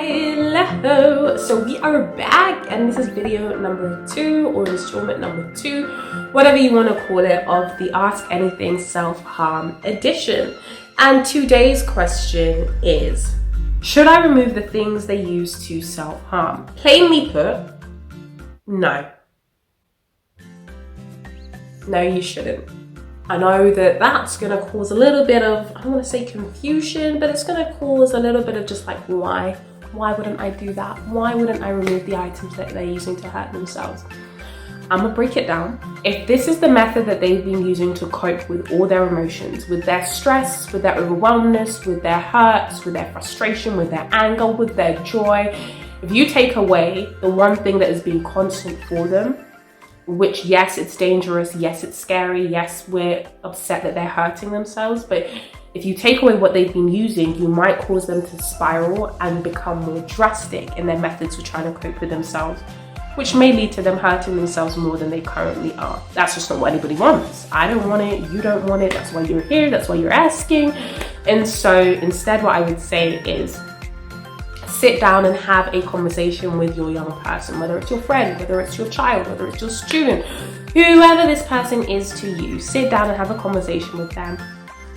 Hello, so we are back and this is video number 2 or installment number 2, whatever you want to call it, of the Ask Anything Self-Harm edition. And today's question is, should I remove the things they use to self-harm? Plainly put, no. No, you shouldn't. I know that that's going to cause a little bit of, I don't want to say confusion, but it's going to cause a little bit of just like, why? Why wouldn't I do that? Why wouldn't I remove the items that they're using to hurt themselves? I'm going to break it down. If this is the method that they've been using to cope with all their emotions, with their stress, with their overwhelmness, with their hurts, with their frustration, with their anger, with their joy, if you take away the one thing that has been constant for them, which, yes, it's dangerous, yes, it's scary, yes, we're upset that they're hurting themselves, but if you take away what they've been using, you might cause them to spiral and become more drastic in their methods of trying to cope with themselves, which may lead to them hurting themselves more than they currently are. That's just not what anybody wants. I don't want it, you don't want it, that's why you're here, that's why you're asking. And so instead what I would say is, sit down and have a conversation with your young person, whether it's your friend, whether it's your child, whether it's your student, whoever this person is to you. Sit down and have a conversation with them,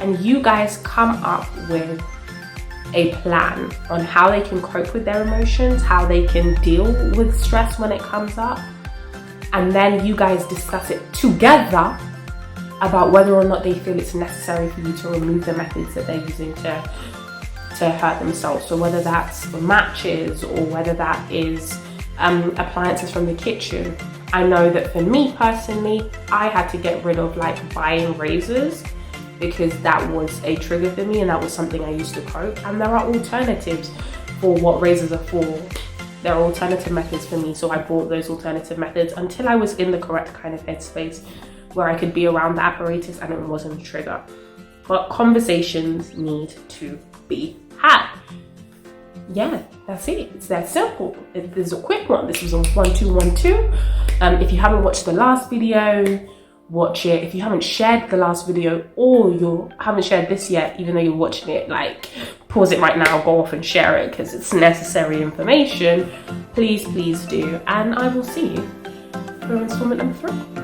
and you guys come up with a plan on how they can cope with their emotions, how they can deal with stress when it comes up, and then you guys discuss it together about whether or not they feel it's necessary for you to remove the methods that they're using to hurt themselves. So whether that's matches or whether that is appliances from the kitchen. I know that for me personally, I had to get rid of like buying razors because that was a trigger for me and that was something I used to cope. And there are alternatives for what razors are for. There are alternative methods for me, so I bought those alternative methods until I was in the correct kind of headspace where I could be around the apparatus and it wasn't a trigger. But conversations need to be had. Yeah, that's it. It's that simple. This is a quick one. This was on 1212. If you haven't watched the last video, watch it. If you haven't shared the last video or you haven't shared this yet, even though you're watching it, like pause it right now, go off and share it because it's necessary information. Please do. And I will see you for installment number 3.